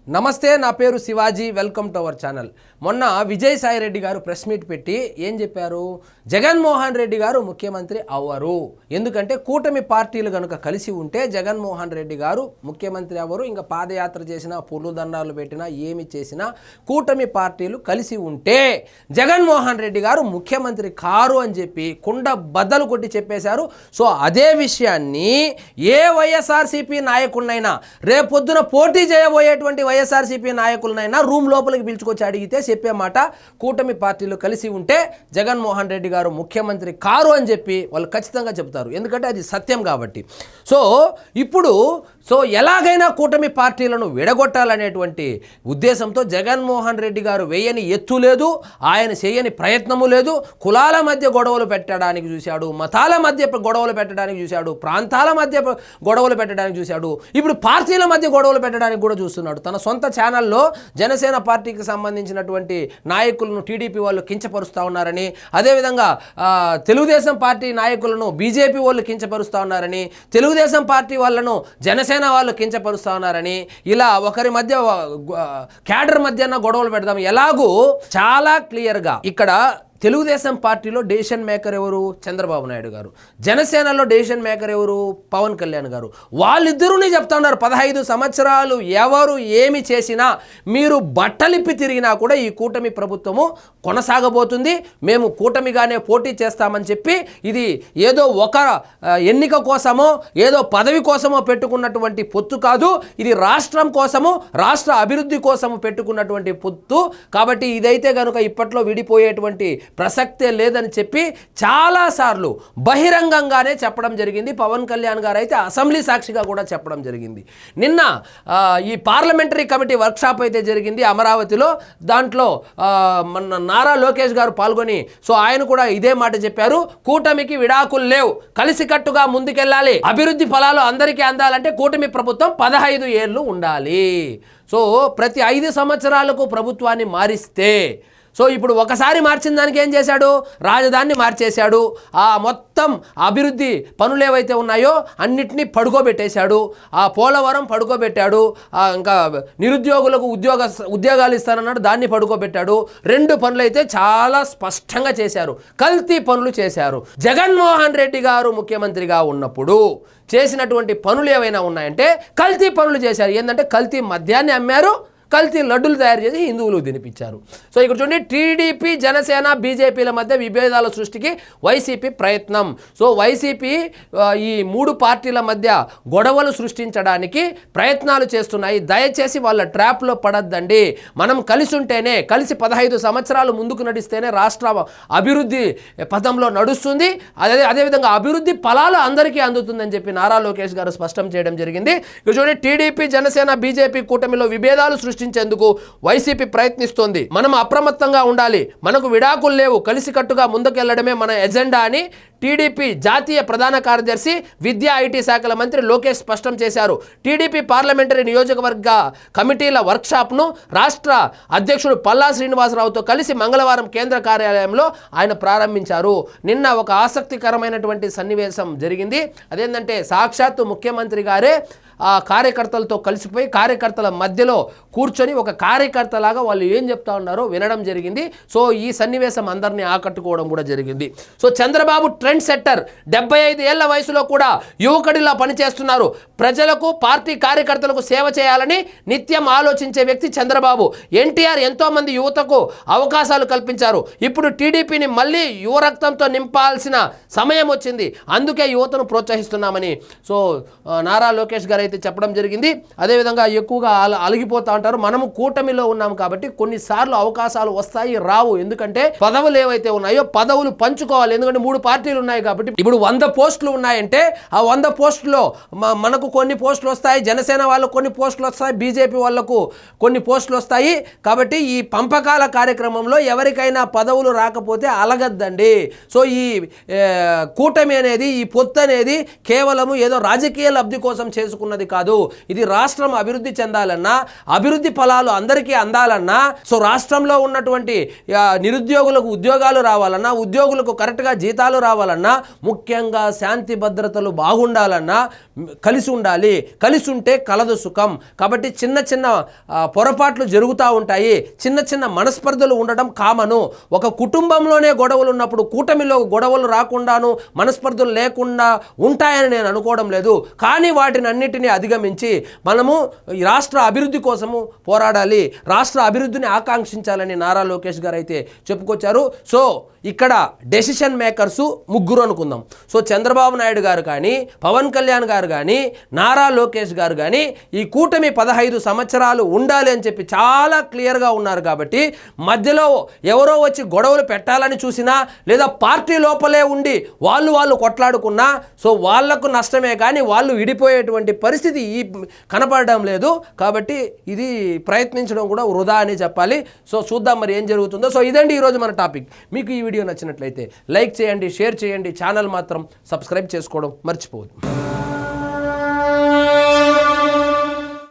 నమస్తే, నా పేరు Shivaji. Welcome to our channel. మొన్న విజయసాయి రెడ్డి గారు ప్రెస్ మీట్ పెట్టి ఏం చెప్పారు? జగన్మోహన్ రెడ్డి గారు ముఖ్యమంత్రి అవ్వరు, ఎందుకంటే కూటమి పార్టీలు కనుక కలిసి ఉంటే జగన్మోహన్ రెడ్డి గారు ముఖ్యమంత్రి అవ్వరు. ఇంకా పాదయాత్ర చేసినా, పులుదండాలు పెట్టినా, ఏమి చేసినా కూటమి పార్టీలు కలిసి ఉంటే జగన్మోహన్ రెడ్డి గారు ముఖ్యమంత్రి కారు అని చెప్పి కుండ బద్దలు కొట్టి చెప్పేశారు. సో అదే విషయాన్ని ఏ వైఎస్ఆర్సీపీ నాయకుడినైనా, రేపొద్దున పోటీ చేయబోయేటువంటి వైఎస్ఆర్సీపీ నాయకులనైనా రూమ్ లోపలికి పిలుచుకొచ్చి అడిగితే చెప్పే మాట, కూటమి పార్టీలు కలిసి ఉంటే జగన్మోహన్ రెడ్డి గారు ముఖ్యమంత్రి కారు అని చెప్పి వాళ్ళు ఖచ్చితంగా చెప్తారు, ఎందుకంటే అది సత్యం కాబట్టి. ఇప్పుడు ఎలాగైనా కూటమి పార్టీలను విడగొట్టాలనేటువంటి ఉద్దేశంతో జగన్మోహన్ రెడ్డి గారు వేయని ఎత్తు లేదు, ఆయన చేయని ప్రయత్నము లేదు. కులాల మధ్య గొడవలు పెట్టడానికి చూశాడు, మతాల మధ్య గొడవలు పెట్టడానికి చూశాడు, ప్రాంతాల మధ్య గొడవలు పెట్టడానికి చూశాడు, ఇప్పుడు పార్టీల మధ్య గొడవలు పెట్టడానికి కూడా చూస్తున్నాడు. తన సొంత ఛానల్లో జనసేన పార్టీకి సంబంధించినటువంటి నాయకులను టీడీపీ వాళ్ళు కించపరుస్తూ ఉన్నారని, అదేవిధంగా తెలుగుదేశం పార్టీ నాయకులను బీజేపీ వాళ్ళు కించపరుస్తూ ఉన్నారని, తెలుగుదేశం పార్టీ వాళ్ళను జనసేన వాళ్ళు కించపరుస్తూ ఉన్నారని, ఇలా ఒకరి మధ్య క్యాడర్ మధ్య గొడవలు పెడదాం. ఎలాగూ చాలా క్లియర్గా ఇక్కడ తెలుగుదేశం పార్టీలో డెసిషన్ మేకర్ ఎవరు? చంద్రబాబు నాయుడు గారు. జనసేనలో డెసిషన్ మేకర్ ఎవరు? పవన్ కళ్యాణ్ గారు. వాళ్ళిద్దరూనే చెప్తా ఉన్నారు, 15 సంవత్సరాలు ఎవరు ఏమి చేసినా, మీరు బట్టలిప్పి తిరిగినా కూడా ఈ కూటమి ప్రభుత్వము కొనసాగబోతుంది, మేము కూటమిగానే పోటీ చేస్తామని చెప్పి, ఇది ఏదో ఒక ఎన్నిక కోసమో ఏదో పదవి కోసమో పెట్టుకున్నటువంటి పొత్తు కాదు, ఇది రాష్ట్రం కోసము, రాష్ట్ర అభివృద్ధి కోసము పెట్టుకున్నటువంటి పొత్తు. కాబట్టి ఇదైతే కనుక ఇప్పట్లో విడిపోయేటువంటి ప్రసక్తే లేదని చెప్పి చాలాసార్లు బహిరంగంగానే చెప్పడం జరిగింది. పవన్ కళ్యాణ్ గారు అయితే అసెంబ్లీ సాక్షిగా కూడా చెప్పడం జరిగింది. నిన్న ఈ పార్లమెంటరీ కమిటీ వర్క్షాప్ అయితే జరిగింది అమరావతిలో. దాంట్లో మన నారా లోకేష్ గారు పాల్గొని ఆయన కూడా ఇదే మాట చెప్పారు, కూటమికి విడాకులు లేవు, కలిసికట్టుగా ముందుకెళ్ళాలి, అభివృద్ధి ఫలాలు అందరికీ అందాలంటే కూటమి ప్రభుత్వం 15 ఏళ్ళు ఉండాలి. ప్రతి 5 సంవత్సరాలకు ప్రభుత్వాన్ని మారిస్తే, ఇప్పుడు ఒకసారి మార్చిన దానికి ఏం చేశాడు? రాజధానిని మార్చేశాడు, ఆ మొత్తం అభివృద్ధి పనులు ఏవైతే ఉన్నాయో అన్నిటినీ పడుకోబెట్టేశాడు, ఆ పోలవరం పడుకోబెట్టాడు, ఇంకా నిరుద్యోగులకు ఉద్యోగాలు ఇస్తానన్నాడు, దాన్ని పడుకోబెట్టాడు. 2 పనులు అయితే చాలా స్పష్టంగా చేశారు, కల్తీ పనులు చేశారు. జగన్మోహన్ రెడ్డి గారు ముఖ్యమంత్రిగా ఉన్నప్పుడు చేసినటువంటి పనులు ఏవైనా ఉన్నాయంటే కల్తీ పనులు చేశారు. ఏంటంటే కల్తీ మద్యాన్ని అమ్మారు, కల్తీ లడ్డులు తయారు చేసి హిందువులకు తినిపించారు. ఇక్కడ చూడండి, టీడీపీ, జనసేన, బీజేపీల మధ్య విభేదాల సృష్టికి వైసీపీ ప్రయత్నం. వైసీపీ ఈ 3 పార్టీల మధ్య గొడవలు సృష్టించడానికి ప్రయత్నాలు చేస్తున్నాయి. దయచేసి వాళ్ళ ట్రాప్లో పడద్దండి. మనం కలిసి ఉంటేనే, కలిసి 15 సంవత్సరాలు ముందుకు నడిస్తేనే రాష్ట్ర అభివృద్ధి పథంలో నడుస్తుంది, అదేవిధంగా అభివృద్ధి ఫలాలు అందరికీ అందుతుందని చెప్పి నారా లోకేష్ గారు స్పష్టం చేయడం జరిగింది. ఇక్కడ చూడండి, టీడీపీ, జనసేన, బీజేపీ కూటమిలో విభేదాలు సృష్టించేందుకు వైసీపీ ప్రయత్నిస్తోంది. మనం అప్రమత్తంగా ఉండాలి, మనకు విడాకులు లేవు, కలిసికట్టుగా ముందుకెళ్లడమే మన ఎజెండా అని టీడీపీ జాతీయ ప్రధాన కార్యదర్శి, విద్యా, ఐటీ శాఖల మంత్రి లోకేష్ స్పష్టం చేశారు. టీడీపీ పార్లమెంటరీ నియోజకవర్గ కమిటీల వర్క్షాప్ను రాష్ట్ర అధ్యక్షుడు పల్లా శ్రీనివాసరావుతో కలిసి మంగళవారం కేంద్ర కార్యాలయంలో ఆయన ప్రారంభించారు. నిన్న ఒక ఆసక్తికరమైనటువంటి సన్నివేశం జరిగింది. అదేంటంటే సాక్షాత్తు ముఖ్యమంత్రి గారే ఆ కార్యకర్తలతో కలిసిపోయి కార్యకర్తల మధ్యలో కూర్చొని ఒక కార్యకర్తలాగా వాళ్ళు ఏం చెప్తా ఉన్నారో వినడం జరిగింది. ఈ సన్నివేశం అందరినీ ఆకట్టుకోవడం కూడా జరిగింది. చంద్రబాబు ట్రెండ్ సెట్టర్, 75 ఏళ్ల వయసులో కూడా యువకుడిలా పనిచేస్తున్నారు. ప్రజలకు, పార్టీ కార్యకర్తలకు సేవ చేయాలని నిత్యం ఆలోచించే వ్యక్తి చంద్రబాబు. ఎన్టీఆర్ ఎంతోమంది యువతకు అవకాశాలు కల్పించారు. ఇప్పుడు టీడీపీని మళ్ళీ యువ రక్తంతో నింపాల్సిన సమయం వచ్చింది, అందుకే యువతను ప్రోత్సహిస్తున్నామని నారా లోకేష్ గారు అయితే చెప్పడం జరిగింది. అదేవిధంగా ఎక్కువగా అలిగిపోతా ఉంటారు, మనము కూటమిలో ఉన్నాము కాబట్టి కొన్నిసార్లు అవకాశాలు వస్తాయి, రావు. ఎందుకంటే పదవులు ఏవైతే ఉన్నాయో పదవులు పంచుకోవాలి, ఎందుకంటే 3 పార్టీలు ఉన్నాయి కాబట్టి. ఇప్పుడు 100 పోస్టులు ఉన్నాయంటే ఆ 100 పోస్టులో మనకు కొన్ని పోస్టులు వస్తాయి, జనసేన వాళ్ళకు కొన్ని పోస్టులు వస్తాయి, బీజేపీ వాళ్ళకు కొన్ని పోస్టులు వస్తాయి. కాబట్టి ఈ పంపకాల కార్యక్రమంలో ఎవరికైనా పదవులు రాకపోతే అలగద్దండి. ఈ కూటమి అనేది, ఈ పొత్తు అనేది కేవలము ఏదో రాజకీయ లబ్ధి కోసం చేసుకున్నది కాదు. ఇది రాష్ట్రం అభివృద్ధి చెందాలన్నా, అభివృద్ధి ఫలాలు అందరికీ అందాలన్నా, రాష్ట్రంలో ఉన్నటువంటి నిరుద్యోగులకు ఉద్యోగాలు రావాలన్నా, ఉద్యోగులకు కరెక్ట్గా జీతాలు రావాలన్నా, జరగాలన్నా, ముఖ్యంగా శాంతి భద్రతలు బాగుండాలన్నా కలిసి ఉండాలి. కలిసి ఉంటే కలదు సుఖం. కాబట్టి చిన్న చిన్న పొరపాట్లు జరుగుతూ ఉంటాయి, చిన్న చిన్న మనస్పర్ధలు ఉండడం కామను. ఒక కుటుంబంలోనే గొడవలు ఉన్నప్పుడు కూటమిలో గొడవలు రాకుండాను మనస్పర్ధలు లేకుండా ఉంటాయని నేను అనుకోవడం లేదు. కానీ వాటిని అన్నిటినీ అధిగమించి మనము రాష్ట్ర అభివృద్ధి కోసము పోరాడాలి, రాష్ట్ర అభివృద్ధిని ఆకాంక్షించాలని నారా లోకేష్ గారు అయితే చెప్పుకొచ్చారు. సో ఇక్కడ డెసిషన్ మేకర్సు ముగ్గురు అనుకుందాం. సో చంద్రబాబు నాయుడు గారు కానీ, పవన్ కళ్యాణ్ గారు కానీ, నారా లోకేష్ గారు కానీ ఈ కూటమి 15 సంవత్సరాలు ఉండాలి అని చెప్పి చాలా క్లియర్గా ఉన్నారు. కాబట్టి మధ్యలో ఎవరో వచ్చి గొడవలు పెట్టాలని చూసినా, లేదా పార్టీ లోపలే ఉండి వాళ్ళు కొట్లాడుకున్నా సో వాళ్లకు నష్టమే కానీ వాళ్ళు విడిపోయేటువంటి పరిస్థితి కనపడడం లేదు. కాబట్టి ఇది ప్రయత్నించడం కూడా వృధా అని చెప్పాలి. సో చూద్దాం మరి ఏం జరుగుతుందో. సో ఇదండి ఈరోజు మన టాపిక్. మీకు ఈ వీడియో నచ్చినట్లయితే లైక్ చేయండి, షేర్ చేయండి, ఛానల్ మాత్రం సబ్స్క్రైబ్ చేసుకోవడం మర్చిపోవద్దు.